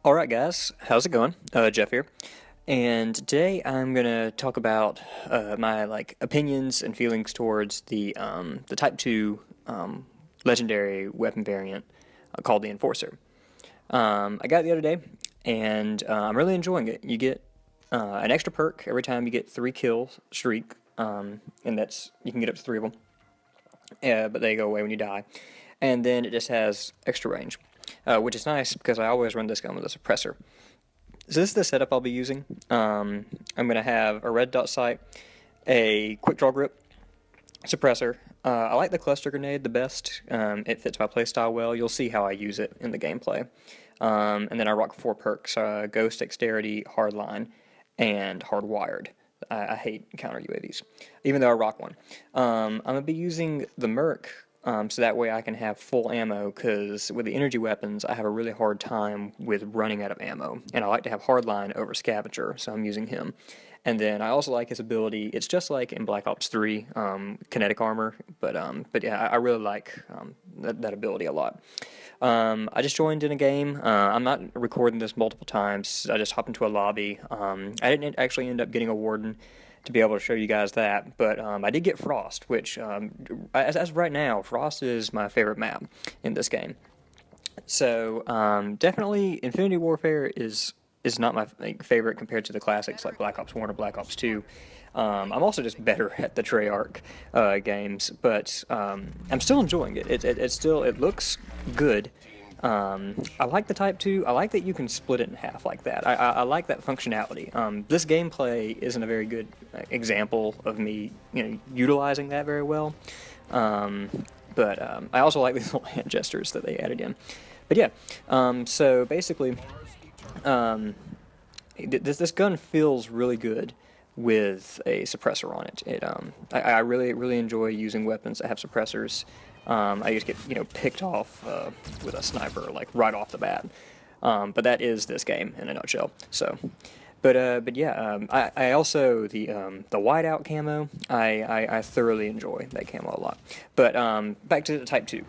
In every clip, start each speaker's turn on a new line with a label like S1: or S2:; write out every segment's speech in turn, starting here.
S1: Alright guys, how's it going? Jeff here. And today I'm gonna talk about my opinions and feelings towards the Type 2 legendary weapon variant called the Enforcer. I got it the other day, and I'm really enjoying it. You get an extra perk every time you get 3 kill streak, and that's you can get up to 3 of them, but they go away when you die. And then it just has extra range, which is nice because I always run this gun with a suppressor. So this is the setup I'll be using. I'm going to have a red dot sight, a quick draw grip, suppressor. I like the cluster grenade the best. It fits my playstyle well. You'll see how I use it in the gameplay. And then I rock 4 perks: Ghost, Dexterity, Hardline, and Hardwired. I hate counter UAVs, even though I rock one. I'm going to be using the Merc, so that way I can have full ammo, because with the energy weapons I have a really hard time with running out of ammo, and I like to have Hardline over Scavenger, so I'm using him. And then I also like his ability. It's just like in Black Ops 3, kinetic armor, but yeah, I really like that ability a lot. I just joined in a game. I'm not recording this multiple times. I just hopped into a lobby. I didn't actually end up getting a Warden to be able to show you guys that, but I did get Frost, which, as of right now, Frost is my favorite map in this game. So, definitely Infinity Warfare is not my favorite compared to the classics like Black Ops 1 or Black Ops 2. I'm also just better at the Treyarch games, but I'm still enjoying it. It looks good. I like the Type 2. I like that you can split it in half like that. I like that functionality. This gameplay isn't a very good example of me, utilizing that very well. But I also like these little hand gestures that they added in. But yeah, so basically, this gun feels really good with a suppressor on it. I really enjoy using weapons that have suppressors. I just get picked off with a sniper right off the bat. But that is this game in a nutshell. So, but yeah, I also the whiteout camo. I thoroughly enjoy that camo a lot. But back to the Type 2.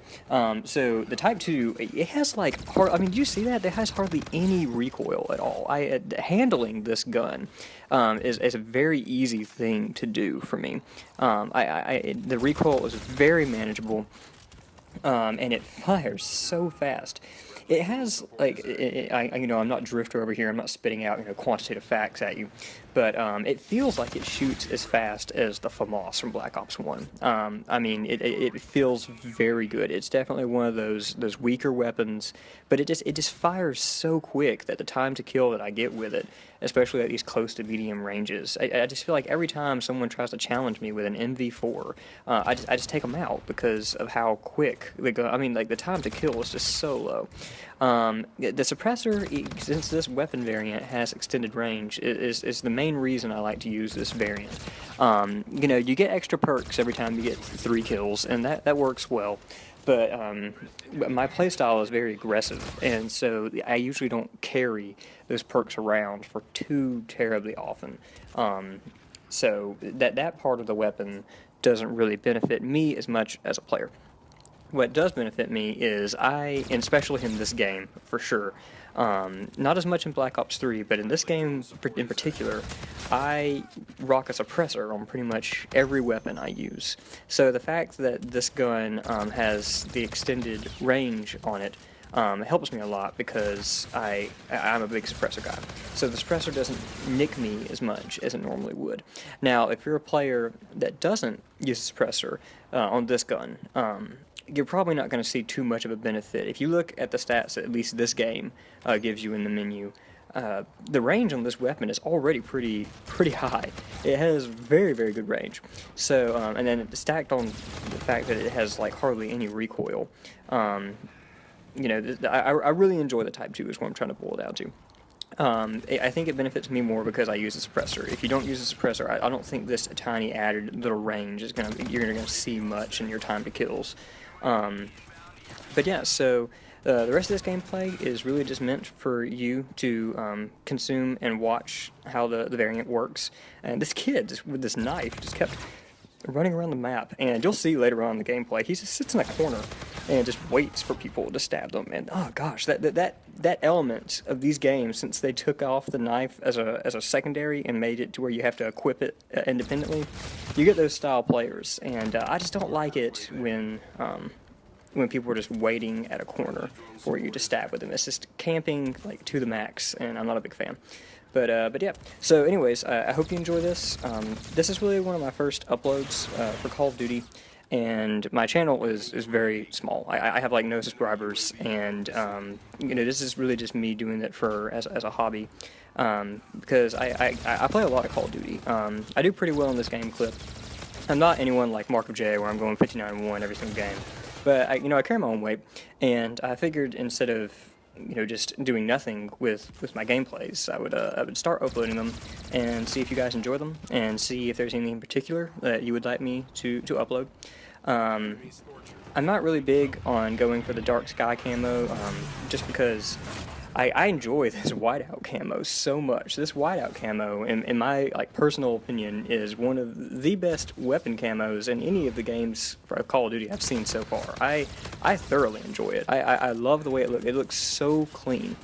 S1: So the Type 2, it has I mean, do you see that? It has hardly any recoil at all. Handling this gun is a very easy thing to do for me. The recoil is very manageable, and it fires so fast. It has I'm not Drifter over here. I'm not spitting out quantitative facts at you, but it feels like it shoots as fast as the FAMAS from Black Ops 1. I mean, it feels very good. It's definitely one of those weaker weapons, but it just fires so quick that the time to kill that I get with it, especially at these close to medium ranges, I just feel like every time someone tries to challenge me with an MV4, I just take them out because of how quick they go. I mean, the time to kill is just so low. The suppressor, since this weapon variant has extended range, is the main reason I like to use this variant. You get extra perks every time you get 3 kills, and that works well. But my playstyle is very aggressive, and so I usually don't carry those perks around for too terribly often. So that part of the weapon doesn't really benefit me as much as a player. What does benefit me is and especially in this game, for sure, not as much in Black Ops 3, but in this game in particular, I rock a suppressor on pretty much every weapon I use. So the fact that this gun has the extended range on it helps me a lot because I'm a big suppressor guy. So the suppressor doesn't nick me as much as it normally would. Now, if you're a player that doesn't use a suppressor on this gun, you're probably not going to see too much of a benefit. If you look at the stats that at least this game gives you in the menu, the range on this weapon is already pretty high. It has very, very good range. So, and then stacked on the fact that it has hardly any recoil, I really enjoy the Type 2 is what I'm trying to boil it down to. I think it benefits me more because I use a suppressor. If you don't use a suppressor, I don't think this tiny added little range is you're gonna see much in your time to kills. But yeah, so the rest of this gameplay is really just meant for you to consume and watch how the variant works. And this kid, with this knife, just kept running around the map, and you'll see later on in the gameplay, he just sits in a corner and just waits for people to stab them. And oh gosh, that element of these games, since they took off the knife as a secondary and made it to where you have to equip it independently, you get those style players, and I just don't like it when people are just waiting at a corner for you to stab with them. It's just camping like to the max, and I'm not a big fan. But yeah. So anyways, I hope you enjoy this. This is really one of my first uploads for Call of Duty, and my channel is very small. I have like no subscribers, and you know, this is really just me doing it for as a hobby. Because I play a lot of Call of Duty. I do pretty well in this game clip. I'm not anyone like Mark of J, where I'm going 59-1 every single game. But I carry my own weight, and I figured instead of just doing nothing with my gameplays, I would start uploading them and see if you guys enjoy them, and see if there's anything in particular that you would like me to upload. I'm not really big on going for the dark sky camo, just because I enjoy this whiteout camo so much. This whiteout camo, in my personal opinion, is one of the best weapon camos in any of the games for Call of Duty I've seen so far. I thoroughly enjoy it. I love the way it looks. It looks so clean.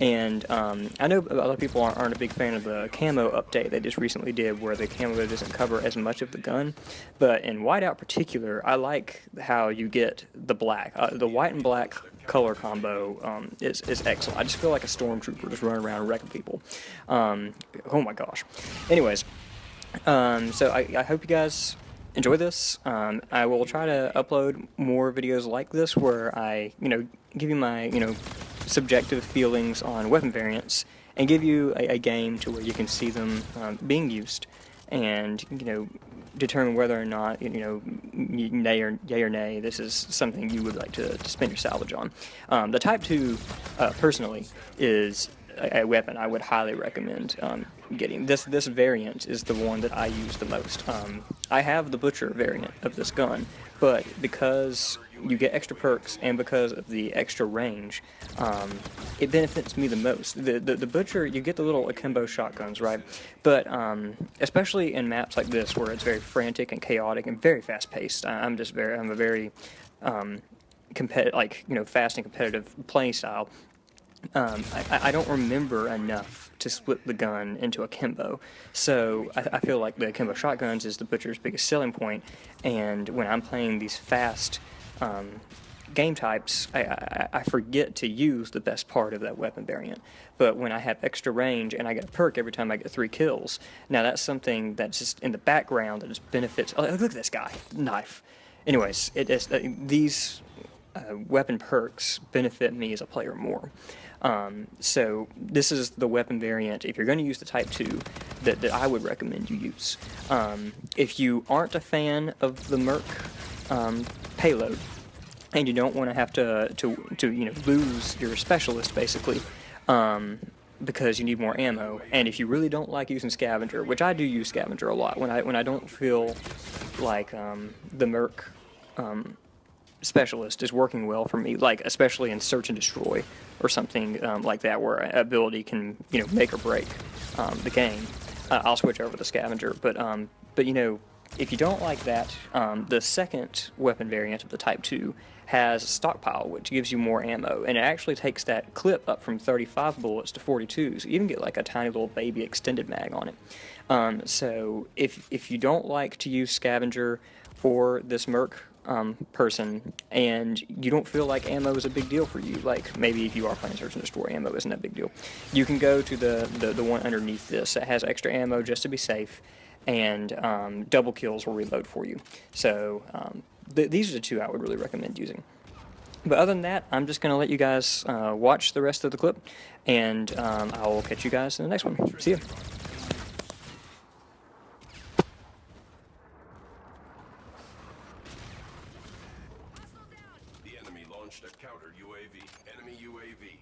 S1: And I know a lot of people aren't a big fan of the camo update they just recently did, where the camo doesn't cover as much of the gun. But in whiteout particular, I like how you get the black. The white and black color combo is excellent. I just feel like a stormtrooper just running around wrecking people. Oh my gosh. Anyways, so I hope you guys enjoy this. I will try to upload more videos like this where I give you my subjective feelings on weapon variants, and give you a game to where you can see them being used, and determine whether or not yay or nay this is something you would like to spend your salvage on. The Type 2 personally is a weapon I would highly recommend getting. This variant is the one that I use the most. I have the Butcher variant of this gun, but because you get extra perks and because of the extra range, it benefits me the most. The Butcher, you get the little akimbo shotguns, right? But especially in maps like this where it's very frantic and chaotic and very fast paced, I'm a very fast and competitive playing style. I don't remember enough to split the gun into akimbo, so I feel like the akimbo shotguns is the Butcher's biggest selling point, and when I'm playing these fast game types, I forget to use the best part of that weapon variant. But when I have extra range and I get a perk every time I get 3 kills, now that's something that's just in the background that just benefits. Oh, look at this guy, knife. Anyways, these weapon perks benefit me as a player more. So this is the weapon variant, if you're going to use the Type 2, that I would recommend you use. If you aren't a fan of the Merc payload, and you don't want to have to lose your specialist basically, because you need more ammo, and if you really don't like using Scavenger, which I do use Scavenger a lot when I don't feel like the Merc specialist is working well for me, like especially in Search and Destroy or something like that, where ability can make or break the game, I'll switch over to Scavenger. But if you don't like that, the second weapon variant of the Type 2 has Stockpile, which gives you more ammo, and it actually takes that clip up from 35 bullets to 42, so you even get like a tiny little baby extended mag on it. So if you don't like to use Scavenger for this Merc person, and you don't feel like ammo is a big deal for you, like maybe if you are playing Search and Destroy, ammo isn't that big deal, you can go to the one underneath this that has extra ammo just to be safe, and double kills will reload for you. So these are the two I would really recommend using. But other than that, I'm just going to let you guys watch the rest of the clip, and I will catch you guys in the next one. See ya.
S2: The enemy launched a counter UAV. Enemy UAV